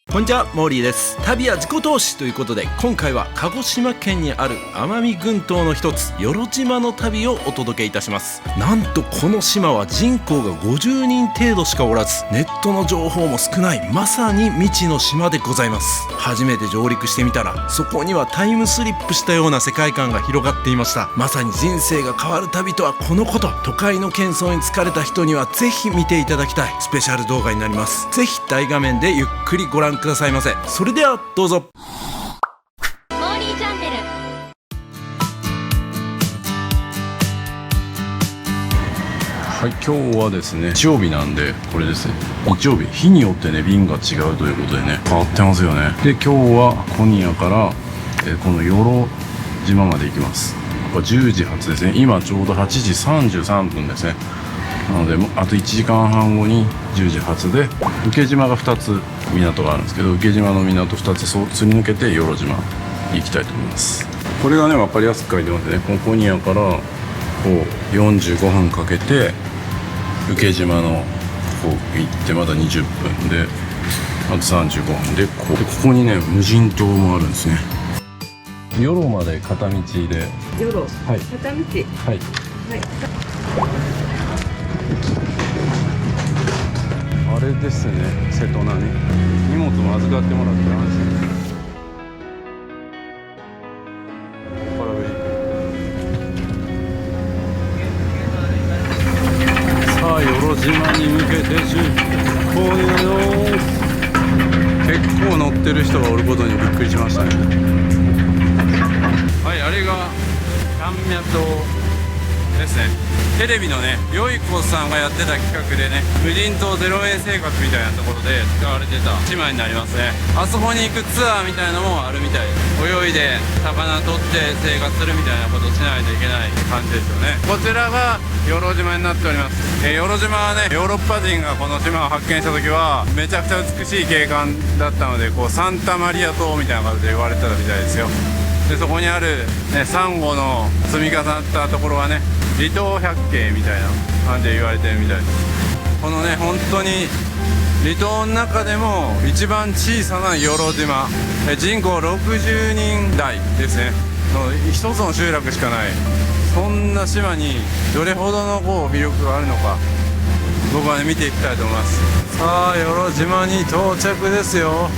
こんにちは、モーリーです。旅は自己投資ということで、今回は鹿児島県にある奄美群島の一つ与論島の旅をお届けいたします。なんとこの島は人口が50人程度しかおらず、ネットの情報も少ない、まさに未知の島でございます。初めて上陸してみたら、そこにはタイムスリップしたような世界観が広がっていました。まさに人生が変わる旅とはこのこと。都会の喧騒に疲れた人にはぜひ見ていただきたいスペシャル動画になります。ぜひ大画面でゆっくりご覧くださいませ。それではどうぞ。モーリーチャンネル。はい、今日はですね日曜日なんで、これですね、日曜日、日によってね便が違うということでね、変わってますよね。で、今日はコニアからこの与論島まで行きます。これ10時発ですね。今ちょうど8時33分ですね。なのであと1時間半後に10時発で、請島が2つ港があるんですけど、請島の港2つすり抜けて与論島に行きたいと思います。これがね分かりやすく書いてますね。このコニアからこう45分かけて請島のここ行って、まだ20分であと35分でここにね無人島もあるんですね。与論まで片道で与論、はい、片道、はい、はい、あれですね、瀬戸内荷物も預かってもらって安心。ここから上行く。さあ与論島に向けて出港になります。結構乗ってる人がおることにびっくりしましたね。はい、あれがキャンミャ島ですね。テレビのねよいこさんがやってた企画でね、無人島0円生活みたいなところで使われてた島になりますね。あそこに行くツアーみたいなのもあるみたいです。泳いで魚取って生活するみたいなことしないといけない感じですよね。こちらが与論島になっております。与論島はね、ヨーロッパ人がこの島を発見した時はめちゃくちゃ美しい景観だったので、こうサンタマリア島みたいな感じで言われてたみたいですよ。でそこにある、ね、サンゴの積み重なったところはね、離島百景みたいな感じで言われてるみたいです。このね本当に離島の中でも一番小さな与論島、人口60人台ですね。一つの集落しかない、そんな島にどれほどのこう魅力があるのか、僕はね見ていきたいと思います。さあ与論島に到着ですよ。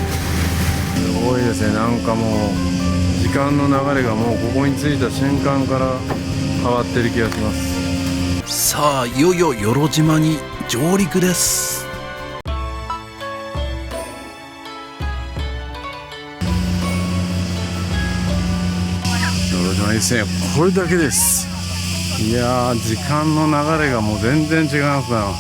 すごいですね。なんかもう時間の流れがもうここに着いた瞬間から変わってる気がします。さあいよいよ与論島に上陸です。与論島ですね。これだけです。いやー、時間の流れがもう全然違いますな。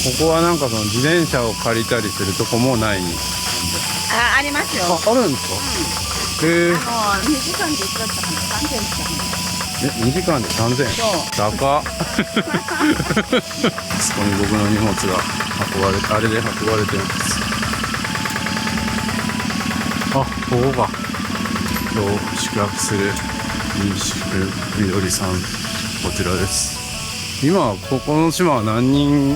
ここはなんかその自転車を借りたりするとこもない。ありますよ。あるんですか？2時間でいくらだったかな、3000円したかな。2時間で3000円。高っ。そこに僕の荷物が運ばれて、あれで運ばれてるんです。あ、ここか。今日宿泊する民宿みどりさん、こちらです。今ここの島は何人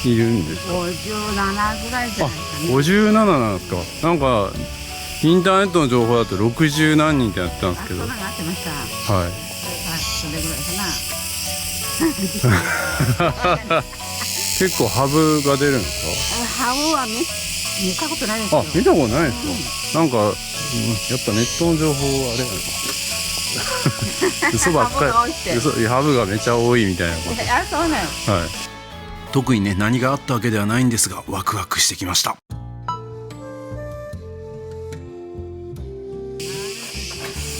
いるんですか57ぐらいじゃないかな。57なんですか。なんかインターネットの情報だと60何人ってやってたんですけど。そんなのなってました。はい。それぐらいかな。結構ハブが出るんですハブは見たことないですか？よ。あ、見たことないですか？なんか、やっぱネットの情報はあれやな。嘘ばっかり。ハブがめちゃ多いみたいなこと。あ、そうなんよ。はい。特にね何があったわけではないんですが、ワクワクしてきました。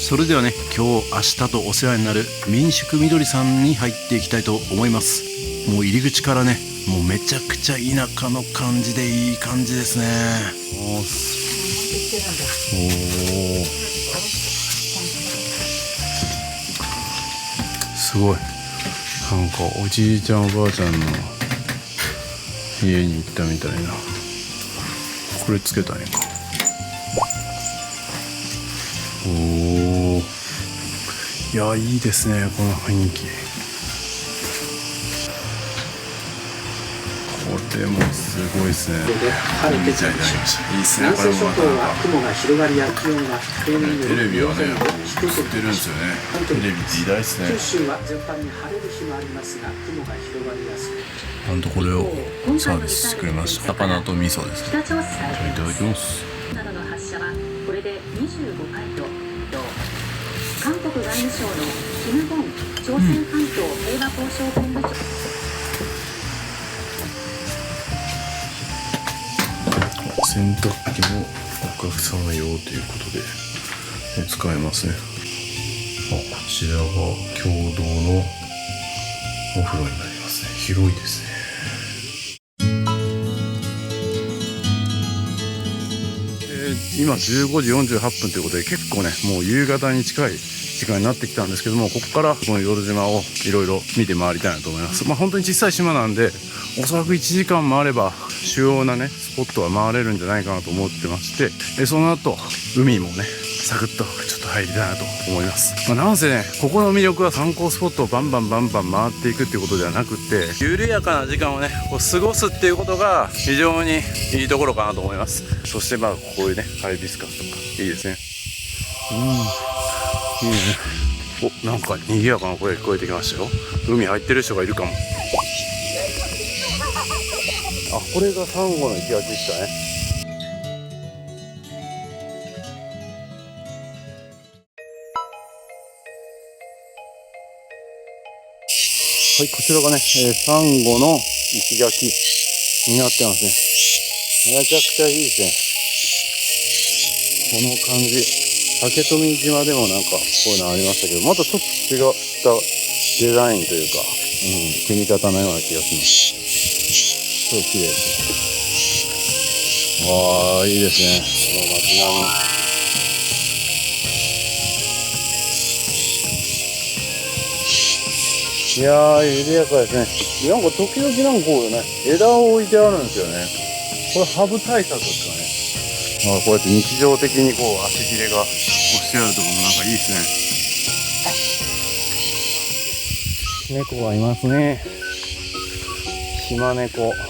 それではね、今日明日とお世話になる民宿みどりさんに入っていきたいと思います。もう入り口からね、もうめちゃくちゃ田舎の感じでいい感じですね。おー、すごい。なんかおじいちゃんおばあちゃんの家に行ったみたいな。これつけたんやか。おお、いやいいですねこの雰囲気。これもすごいですね。いいみたいになりました。いいですねこれもまたなんか。雲が広がりや気温が平年よりテレビはね低く映ってるんですよね。テレビって偉大ですね。九州は全般に晴れる日もありますが雲が広がりやすく、なんとこれをサービスしてくれました。魚と味噌ですね。北朝鮮いただきます。などの発射はこれで25回と韓国外務省のキム・ゴン朝鮮半島平和交渉本部長、洗濯機もお客様用ということで、使えますね。こちらが共同のお風呂になりますね。広いですね。今15時48分ということで結構ねもう夕方に近い時間になってきたんですけども、ここからこの淀島をいろいろ見て回りたいなと思います。本当に小さい島なんでおそらく1時間もあれば主要なねスポットは回れるんじゃないかなと思ってまして、その後海もねサクッとちょっと入りたいなと思います。なんせねここの魅力は観光スポットをバンバン回っていくっていうことではなくて、緩やかな時間をねこう過ごすっていうことが非常にいいところかなと思います。そしてこういうねハイビスカスとかいいですね。いいね。なんか賑やかな声聞こえてきましたよ。海入ってる人がいるかも。これがサンゴの生き足でしたね。はい、こちらがね、サンゴの石垣になってますね。めちゃくちゃいいですね。この感じ。竹富島でもなんかこういうのありましたけど、またちょっと違ったデザインというか、組み方のような気がします。すごい綺麗ですね。わあ、いいですね。この街並み。いやー、緩やかですね。なんか時々なんかこうね、枝を置いてあるんですよね。これハブ対策ですかね。こうやって日常的にこう足切れがしてあるところもなんかいいですね。猫がいますね。島猫発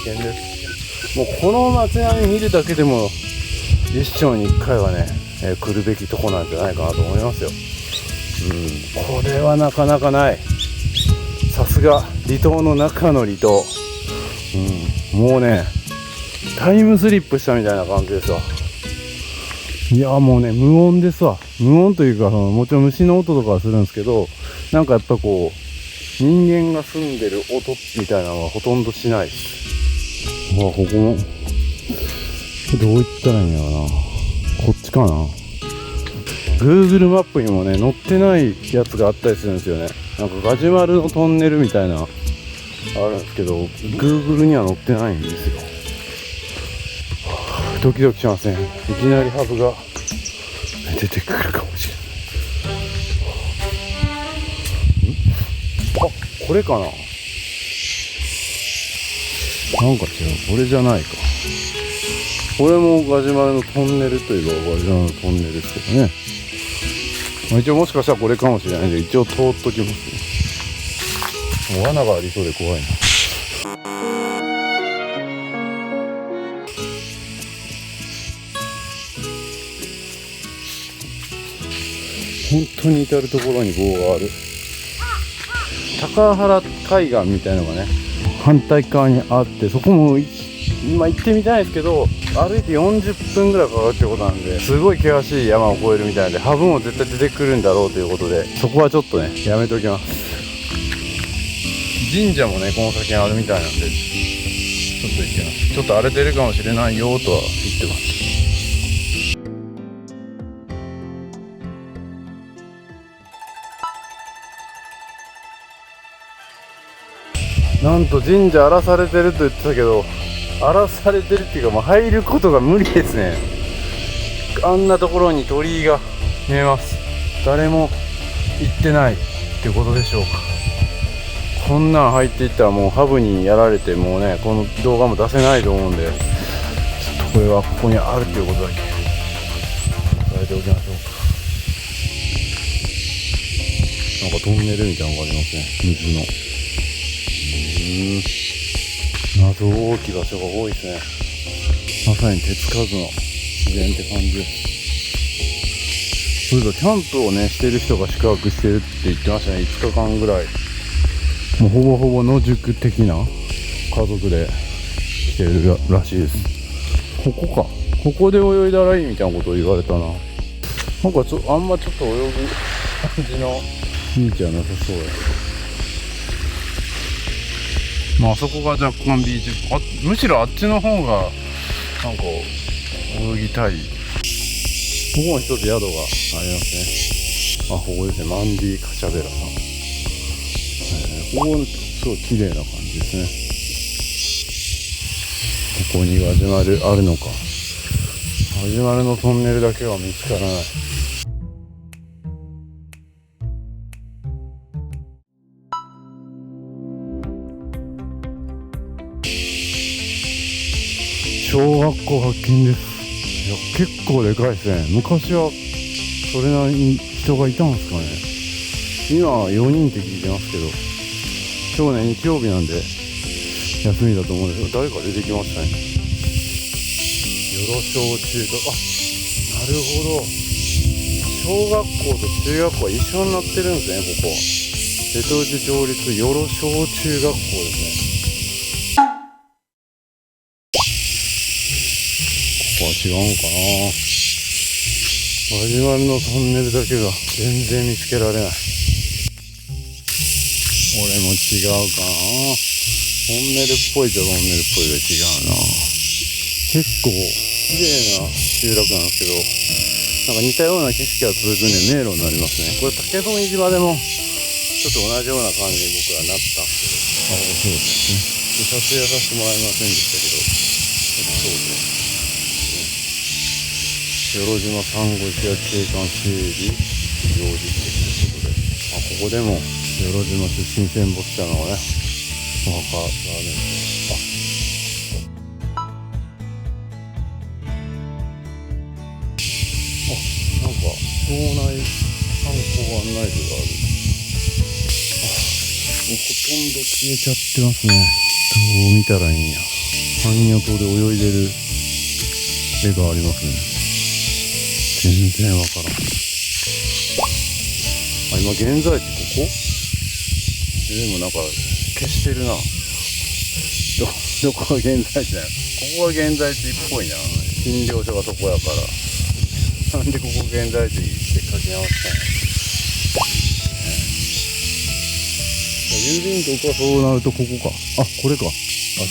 見です。もうこの街並み見るだけでも一生に一回はね、来るべきとこなんじゃないかなと思いますよ。これはなかなかない。さすが離島の中の離島。もうねタイムスリップしたみたいな感じですわ。いやもうね無音ですわ。無音というかもちろん虫の音とかはするんですけど、なんかやっぱこう人間が住んでる音みたいなのはほとんどしないです。ここもどういったらいいんやろな。こっちかな。Google マップにもね載ってないやつがあったりするんですよね。なんかガジュマルのトンネルみたいなあるんですけど Google には載ってないんですよ。ドキドキしますね。いきなりハブが出てくるかもしれない。これかな。なんか違う。これじゃないか。これもガジュマルのトンネルといえばガジュマルのトンネルですけどね。一応もしかしたらこれかもしれないんで一応通っときますね。もう罠がありそうで怖いな。本当に至る所に棒がある。高原海岸みたいなのがね反対側にあって、そこも今行ってみたいですけど歩いて40分ぐらいかかるってことなんで、すごい険しい山を越えるみたいでハブも絶対出てくるんだろうということで、そこはちょっとねやめておきます。神社もねこの先にあるみたいなんでちょっと行ってます。ちょっと荒れてるかもしれないよとは言ってます。なんと神社荒らされてると言ってたけど、荒らされてるっていうかもう入ることが無理ですね。あんなところに鳥居が見えます。誰も行ってないってことでしょうか。こんなん入っていったらもうハブにやられてもうねこの動画も出せないと思うんで、ちょっとこれはここにあるっていうことだけ伝えておきましょうか。なんかトンネルみたいなのがありますね、水の。謎多き場所が多いですね。まさに手つかずの自然って感じです。そういえばキャンプをねしてる人が宿泊してるって言ってましたね。5日間ぐらい、もうほぼほぼ野宿的な家族で来てるらしいです。ここで泳いだらいいみたいなことを言われたな。なんかあんまちょっと泳ぐ感じのビーチはなさそうやけど、まああそこが若干ビーチ、むしろあっちの方がなんか泳ぎたい。ここも一つ宿がありますね。ここですね、マンディ・カシャベラさん。ここすごい綺麗な感じですね。ここにガジュマルあるのか。ガジュマルのトンネルだけは見つからない。小学校発見です。いや、結構でかいですね。昔はそれなりに人がいたんですかね。今は4人って聞いてますけど、今日ね、日曜日なんで休みだと思うんですけど、誰か出てきましたね。よろ小中学、なるほど。小学校と中学校は一緒になってるんですね、ここ。瀬戸内町立よろ小中学校ですね。ここは違うんかな。ガジュマルのトンネルだけが全然見つけられない。俺も違うかな。トンネルっぽいじゃトンネルっぽいで違うな。結構綺麗な集落なんですけど、なんか似たような景色が続くんで迷路になりますね。これ竹富島でもちょっと同じような感じに僕はなったんですけど、そうですね。撮影はさせてもらいませんでしたけど、そうですね。よろ島サンゴ石垣景観整備行事地ということで、ここでもよろ島出身戦没者のねお墓があるんですね。なんか町内観光案内図がある。もうほとんど消えちゃってますね。どう見たらいいんや。半魚島で泳いでる絵がありますね。全然わからん。今現在地ここ？でもなんか消してるな。どこが現在地だよ。ここが現在地っぽいな。診療所がそこやから。なんでここ現在地って書き直したんや。郵便局はそうなるとここか。これか。じ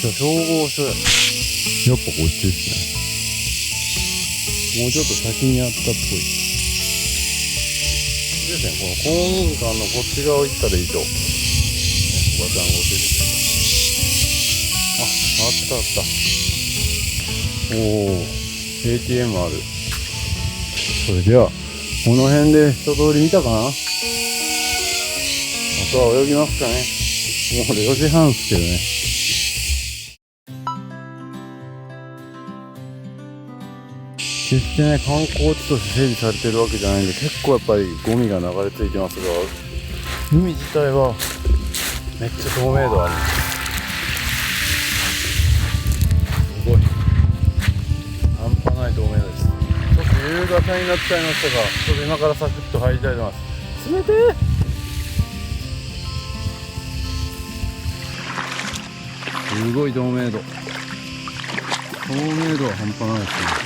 ゃあ消防署や。やっぱこっちですね。もうちょっと先にあったっぽいですね。この公民館のこっち側行ったらいいと、おばちゃんが教えてくれた。あったおー、 ATM ある。それではこの辺で一通り見たかな。あとは泳ぎますかね。もう4時半ですけどね。決してね、観光地として整備されてるわけじゃないんで、結構やっぱりゴミが流れ着いてますが、海自体はめっちゃ透明度ある。すごい半端ない透明度です。ちょっと夕方になっちゃいましたが、ちょっと今からサクッと入りたいと思います。冷てー。すごい透明度、透明度は半端ないですね。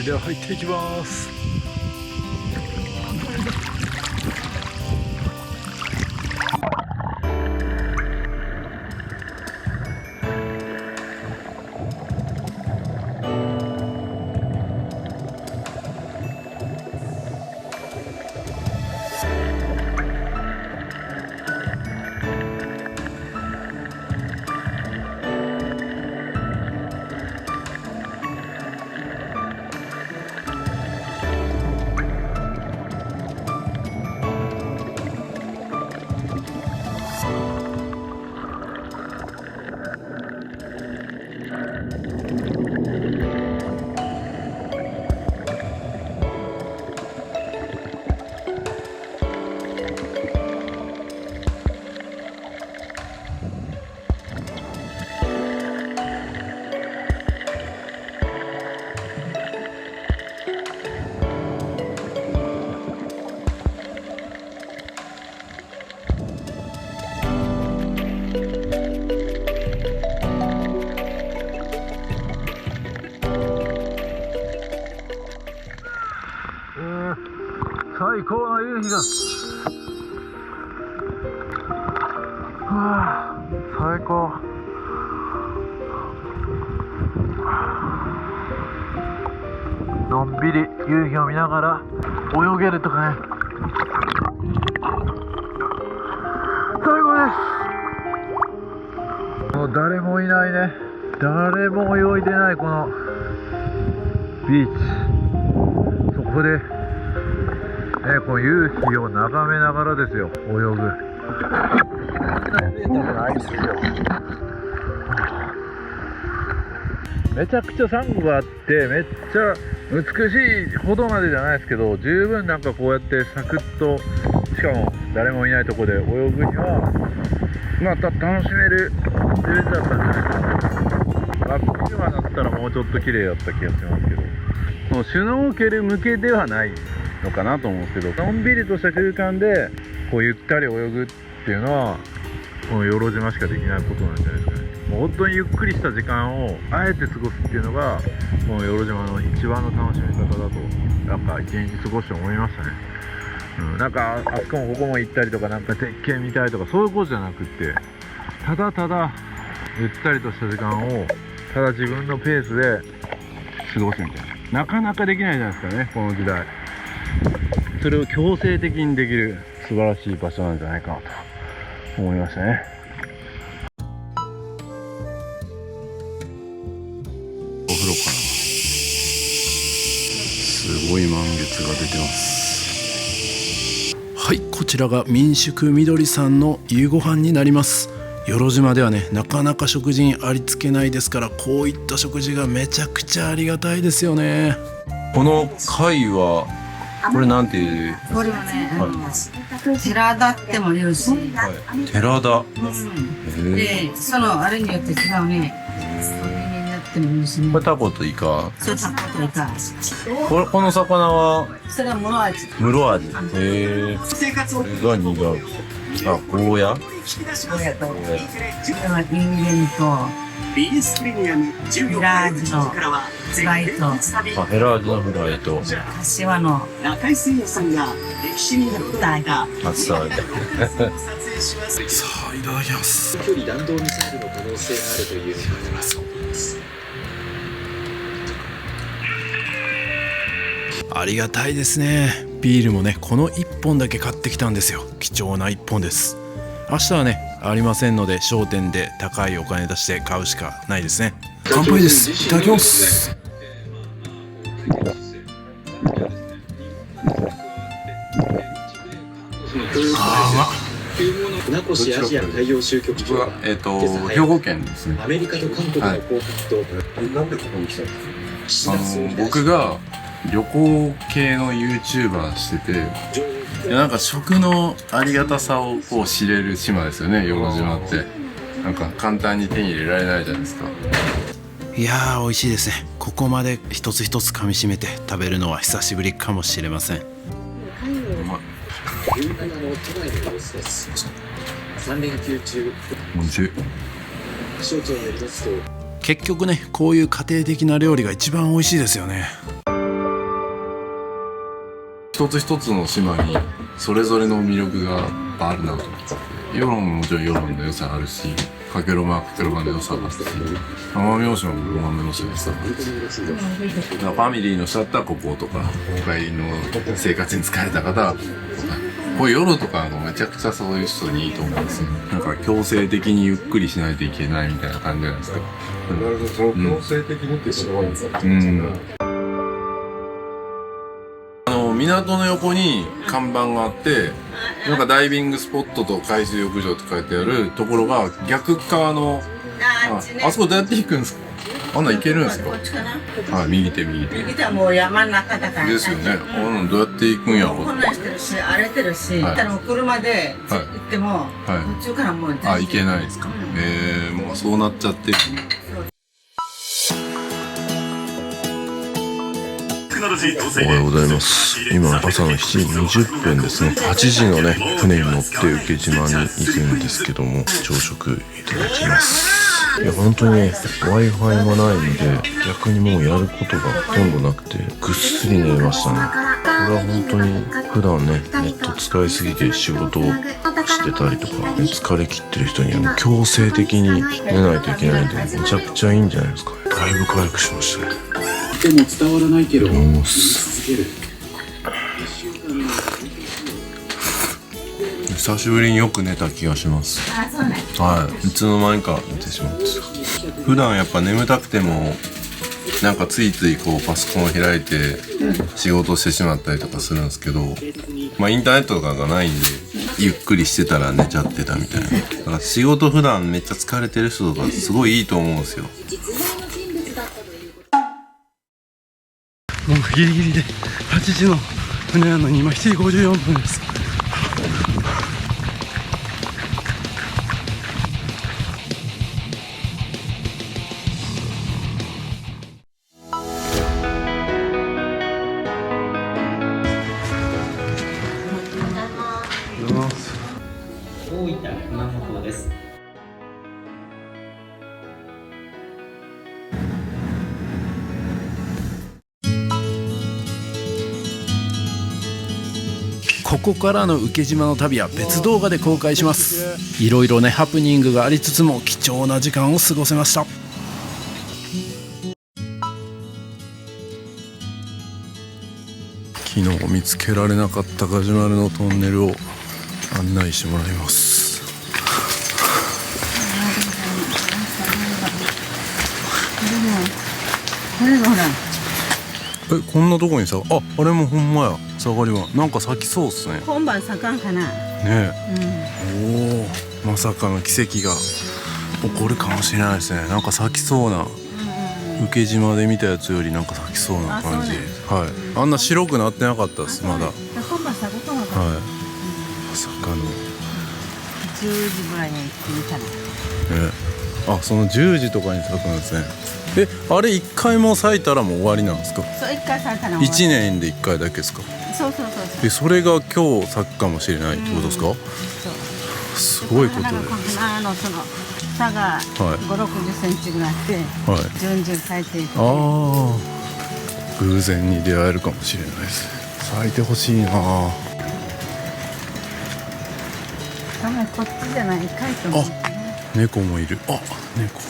では入っていきます。最高の夕日が、うわ最高。のんびり夕日を見ながら泳げるとかね、最高です。もう誰もいないね、誰も泳いでないこのビーチ、そこで、ね、この夕日を眺めながらですよ、泳ぐ。めちゃくちゃサンゴがあって、めっちゃ美しいほどまでじゃないですけど、十分なんかこうやってサクッと、しかも誰もいないところで泳ぐにはまた楽しめるレベルだったんじゃないかな。真っ昼間だったらもうちょっと綺麗だった気がしますけど、もうシュノーケル向けではないのかなと思うんですけど、のんびりとした空間でこうゆったり泳ぐっていうのはこの養老島しかできないことなんじゃないですかね。もう本当にゆっくりした時間をあえて過ごすっていうのがこの養老島の一番の楽しみ方だと、なんか一日過ごして思いましたね。なんかあそこもここも行ったりとか、なんか絶景見たいとかそういうことじゃなくって、ただただゆったりとした時間をただ自分のペースで過ごすみたいな、なかなかできないじゃないですかね、この時代。それを強制的にできる素晴らしい場所なんじゃないかなと思いましたね。お風呂からすごい満月が出てます。はい、こちらが民宿みどりさんの夕ご飯になります。与論島ではね、なかなか食事にありつけないですから、こういった食事がめちゃくちゃありがたいですよね。この貝はこれなんていう、これはね、寺田っても言うし、寺田、で、そのあれによって違うね。それになっても言うしね。これタコとイカ、そう、タコとイカ。この魚はそれは室味。室味、これが苦う、あ、ゴーヤ、これは人間と、ヘラ味のフライと、あ、ヘラ味のフライと柏の中井誠也さんが歴史に残った厚さでさあ、いただきます。距離弾道ミサイルの可能性があるというありがたいですね。ビールもね、この1本だけ買ってきたんですよ。貴重な1本です。明日はね、ありませんので、商店で高いお金出して買うしかないですね。乾杯です。いただきます。船越アジア海洋州局長は兵庫県ですね。アメリカと韓国の報告と、なんでここに来たんですか？僕が旅行系の YouTuber してて、なんか食のありがたさをこう知れる島ですよね、与論島って。なんか簡単に手に入れられないじゃないですか。いやー、美味しいですね。ここまで一つ一つ噛み締めて食べるのは久しぶりかもしれません。夕方の都内の様子です。3連休中、おいしい。気象庁によりますと、結局ね、こういう家庭的な料理が一番美味しいですよね。一つ一つの島にそれぞれの魅力があるなと思って、与論ももちろん与論の良さあるし、加計呂麻は加計呂麻の良さがあるし、奄美大島も奄美大島の良さがあるし、ファミリーの人だったらこことか、今回の生活に疲れた方はこういう夜とかめちゃくちゃそういう人にいいと思うんですよ。なんか強制的にゆっくりしないといけないみたいな感じじゃないですか。なるほど、その強制的にってすごいんですか？港の横に看板があって、なんかダイビングスポットと海水浴場って書いてあるところが逆側の、あそこどうやって行くんですか？あんなん行けるんですか？こっちかな。はい、右手右手。右手はもう山の中だから。ですよね。あんなんどうやって行くんやろう。こんなんしてるし、荒れてるし、はい、車で行っても、はい、途中からもう行けないですか？もうそうなっちゃってる。おはようございます。今朝の7時20分ですね。8時のね、船に乗って請島に行くんですけども、朝食いただきます。いや、本当にね、Wi-Fi もないんで、逆にもうやることがほとんどなくて、ぐっすり寝ましたね。は本当に普段ねネット使いすぎて仕事をしてたりとか、疲れ切ってる人には強制的に寝ないといけないんで、めちゃくちゃいいんじゃないですかね。だいぶ回復しましたね。でも伝わらないけどもう続ける。久しぶりによく寝た気がします。はい、いつの間にか寝てしまってた。普段やっぱ眠たくてもなんかついついこうパソコンを開いて仕事してしまったりとかするんですけど、まあインターネットとかがないんでゆっくりしてたら寝ちゃってたみたいな。だから仕事普段めっちゃ疲れてる人とかすごいいいと思うんですよ。もうギリギリで8時の船なのに今7時54分です。大分熊本です。ここからの請島の旅は別動画で公開します。いろいろねハプニングがありつつも貴重な時間を過ごせました。昨日見つけられなかったガジュマルのトンネルを案内してもらいます。これがほらこんなとこにさ、あれもほんまや。下がりはなんか咲きそうっすね。今晩咲かんかな。ねえ、おお、まさかの奇跡が起こるかもしれないですね。なんか咲きそうな、請島で見たやつよりなんか咲きそうな感じ。はい、あんな白くなってなかったですまだ。はい、今晩咲くかもかな。まさかの10時ぐらいに行ってみたら。その10時とかに咲くんですね。あれ1回も咲いたらもう終わりなんですか？そう、1回咲いたら1年で1回だけですか？そう。それが今日咲くかもしれないってことですか？すごいことで。その差が5、60センチぐらいで、順々咲いていく。偶然に出会えるかもしれないですね。咲いてほしいな。多分こっちじゃないかいと思う。猫もいる。猫。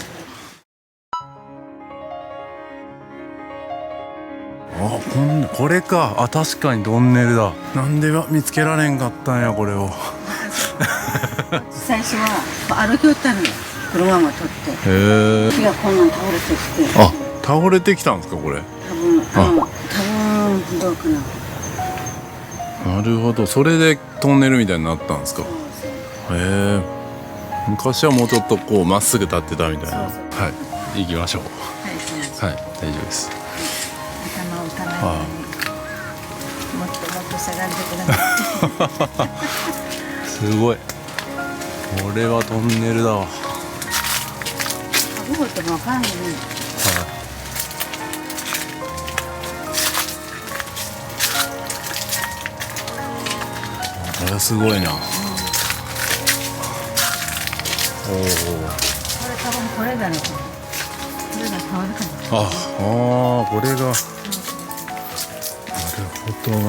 これか。確かにトンネルだ。なんで見つけられんかったんやこれを。最初は歩きよったのよ。車も取って。木がこんなに倒れてきて。倒れてきたんですかこれ？多分どうかな。なるほど。それでトンネルみたいになったんですか？昔はもうちょっとこうまっすぐ立ってたみたいな。はい、行きましょう。はい、大丈夫です。頭を打たないようにもっともっと下がってください。すごい。これはトンネルだわ。どこってもわからんよね。これすごいな。これ多分これだろう。これが変わるかも。これが。なるほどな。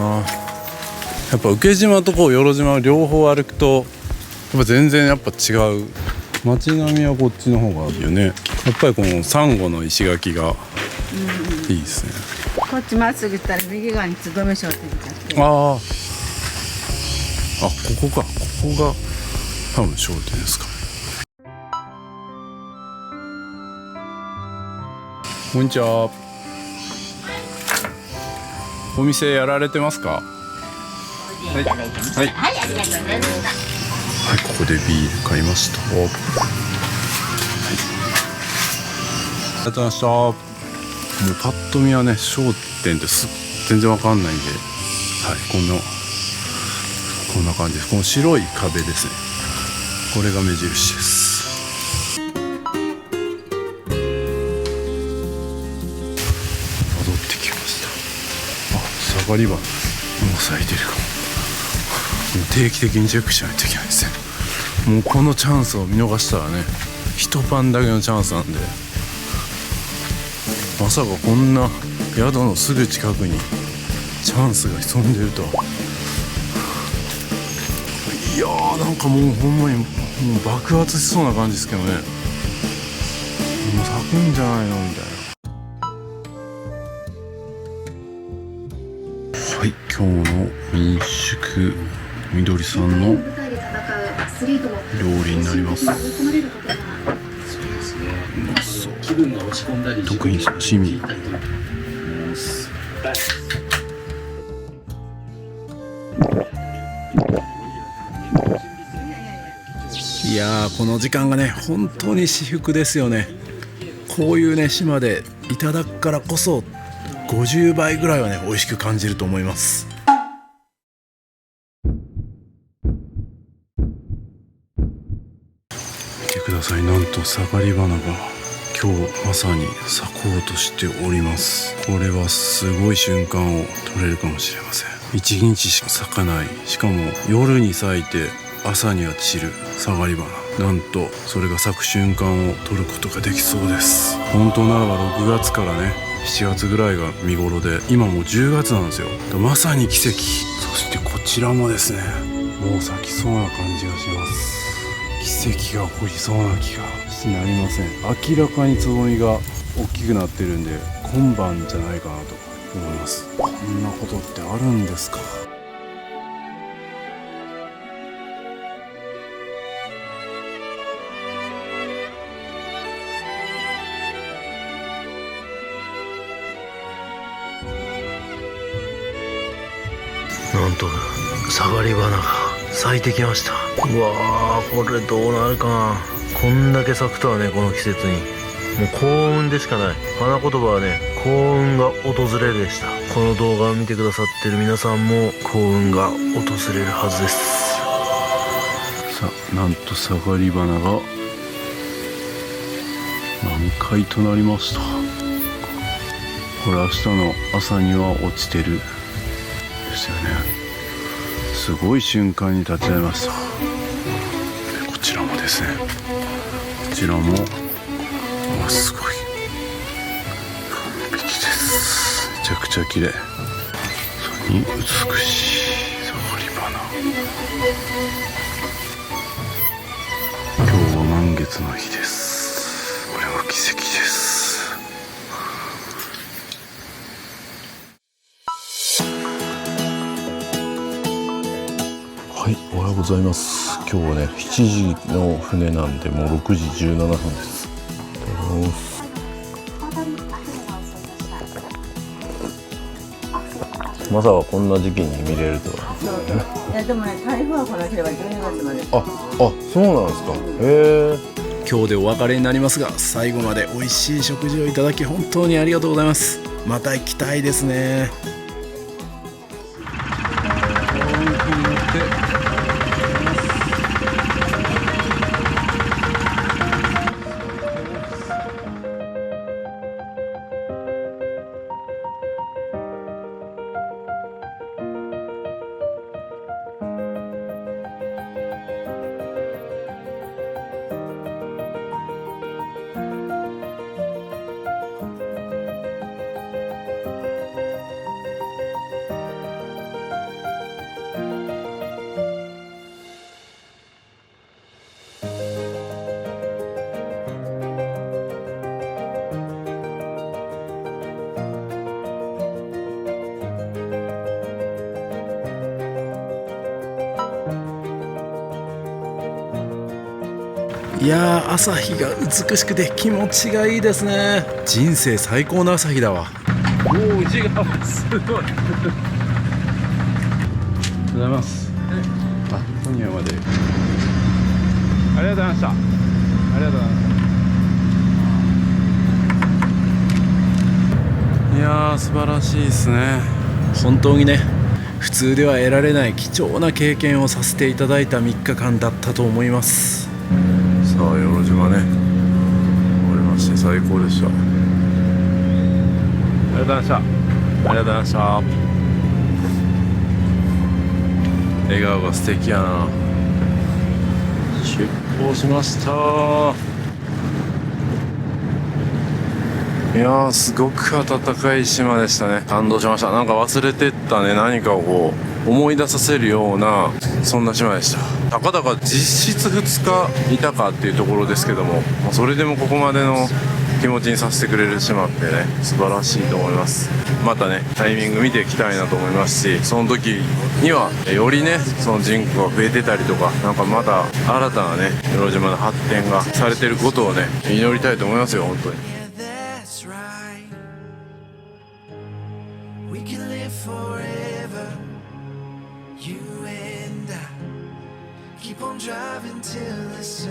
やっぱ請島とこう与路島を両方歩くとやっぱ全然やっぱ違う。街並みはこっちの方がいいよね。やっぱりこのサンゴの石垣がいいですね。こっちまっすぐ行ったら右側につどめ商店があって。ここか。ここが多分商店ですか。こんにちは。お店やられてますか？はい、ありがとうございます。はい、ここでビール買いました。はい、ありがとうございました。もうパッと見はね、商店って全然わかんないんで、はい、こんな感じです。この白い壁ですね。これが目印です。下がりはもう咲いてるかも。定期的にチェックしないといけないですね。もうこのチャンスを見逃したらね、一晩だけのチャンスなんで。まさかこんな宿のすぐ近くにチャンスが潜んでると。いやー、なんかもうほんまにもう爆発しそうな感じですけどね。もう咲くんじゃないのみたいな。はい、今日の民宿みどりさんの料理になります。気分が落ち込んだり、特に刺身。いやー、この時間がね本当に至福ですよね。こういうね島でいただくからこそ50倍ぐらいはね美味しく感じると思います。見てください、なんとサガリバナが今日まさに咲こうとしております。これはすごい瞬間を撮れるかもしれません。1日しか咲かない、しかも夜に咲いて朝には散るサガリバナ、なんとそれが咲く瞬間を撮ることができそうです。本当ならば6月からね7月ぐらいが見頃で、今もう10月なんですよ。まさに奇跡。そしてこちらもですね、もう咲きそうな感じがします。奇跡が起こりそうな気がしてなりません。明らかにつぼみが大きくなってるんで今晩じゃないかなと思います。こんなことってあるんですか。なんとサガリバナが咲いてきました。うわー、これどうなるかな。こんだけ咲くとはね、この季節にもう幸運でしかない。花言葉はね、幸運が訪れるでした。この動画を見てくださってる皆さんも幸運が訪れるはずです。さあ、なんとサガリバナが満開となりました。これ明日の朝には落ちてるですよね。すごい瞬間に立ち会いました。でこちらもですね、こちらもすごい完璧です。めちゃくちゃ綺麗。それに美しいサガリバナ。今日は満月の日です。これは奇跡です。はい、おはようございます。今日はね7時の船なんでもう6時17分です。まさかこんな時期に見れるとは。いやでもね、台風は来なければ12月まで。そうなんですか。へえ。今日でお別れになりますが、最後まで美味しい食事をいただき本当にありがとうございます。また行きたいですね。いやー、朝日が美しくて気持ちがいいですね。人生最高の朝日だわ。おお、字がすごい。ありがとうございます。今夜までありがとうございました。ありがとうございまいやー、素晴らしいですね。本当にね、普通では得られない貴重な経験をさせていただいた3日間だったと思います。さあ、よろ島ね終わりまして最高でした。した。ありがとうございました。ありがとうございました。笑顔が素敵やな。出港しました。いやー、すごく暖かい島でしたね。感動しました。なんか忘れてったね、何かをこう思い出させるような、そんな島でした。たかだか実質2日いたかっていうところですけども、それでもここまでの気持ちにさせてくれる島ってね、素晴らしいと思います。またね、タイミング見ていきたいなと思いますし、その時にはよりね、その人口が増えてたりとか、なんかまた新たなね、与論島の発展がされてることをね、祈りたいと思いますよ、本当に。We can live forever, you and I. Keep on driving till the sunrise.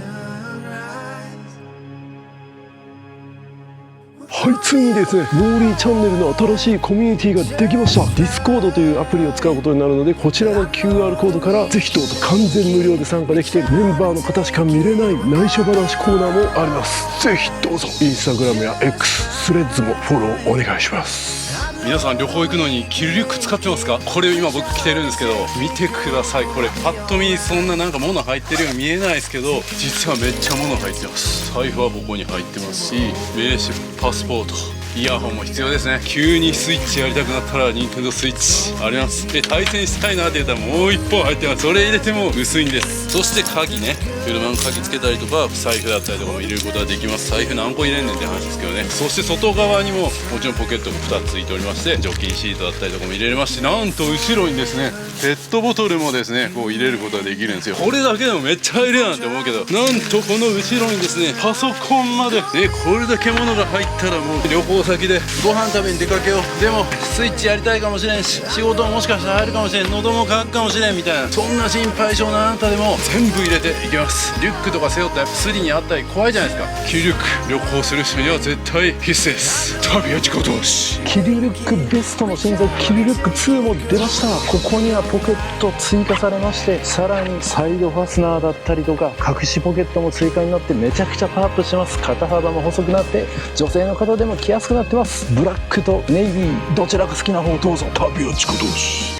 はい、ついにですね、ノーリーチャンネルの新しいコミュニティができました。ディスコードというアプリを使うことになるので、こちらの QR コードからぜひどうぞ完全無料で参加できて、メンバーの方しか見れない内緒話コーナーもあります。ぜひどうぞインスタグラムや X、スレッズもフォローお願いします。皆さん旅行行くのに着るリュック使ってますか？これ今僕着てるんですけど、見てください。これパッと見そんななんか物入ってるように見えないですけど、実はめっちゃ物入ってます。財布はここに入ってますし、名刺、パスポート、イヤホンも必要ですね。急にスイッチやりたくなったら任天堂スイッチあります。で対戦したいなって言ったらもう1本入ってます。それ入れても薄いんです。そして鍵ね、車の鍵つけたりとか財布だったりとかも入れることができます。財布何個入れんねんって話ですけどね。そして外側にももちろんポケットが2つついておりまして、除菌シートだったりとかも入れれますし、なんと後ろにですねペットボトルもですねこう入れることができるんですよ。これだけでもめっちゃ入れやんって思うけど、なんとこの後ろにですねパソコンまでね、これだけ物が入ったらもう旅行先でご飯食べに出かけよう、でもスイッチやりたいかもしれんし、仕事ももしかしたら入るかもしれん、喉も渇くかもしれんみたいな、そんな心配性なあなたでも全部入れていきます。リュックとか背負ったらスリにあったり怖いじゃないですか。キリュック旅行する人には絶対必須です。旅は自己投資。キリルックベストの新作キリルック2も出ました。ここにはポケット追加されまして、さらにサイドファスナーだったりとか隠しポケットも追加になってめちゃくちゃパワーアップしてます。肩幅も細くなって女性の方でも着やすくなってます。ブラックとネイビーどちらか好きな方をどうぞ。旅は自己投資。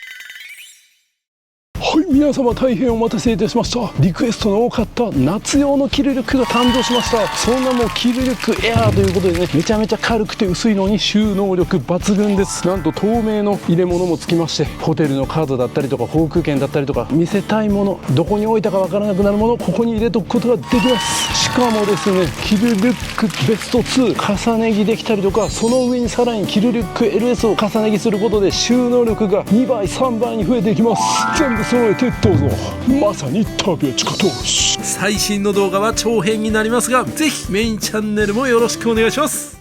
はい、皆様大変お待たせいたしました。リクエストの多かった夏用のキルリュックが誕生しました。その名もキルリュックエアーということでね、めちゃめちゃ軽くて薄いのに収納力抜群です。なんと透明の入れ物もつきまして、ホテルのカードだったりとか航空券だったりとか見せたいもの、どこに置いたかわからなくなるもの、ここに入れとくことができます。しかもですね、キルリュックベスト2重ね着できたりとか、その上にさらにキルリュック LS を重ね着することで収納力が2倍3倍に増えていきます。全部揃えてどうぞ。まさに旅は自己投資。最新の動画は長編になりますが、ぜひメインチャンネルもよろしくお願いします。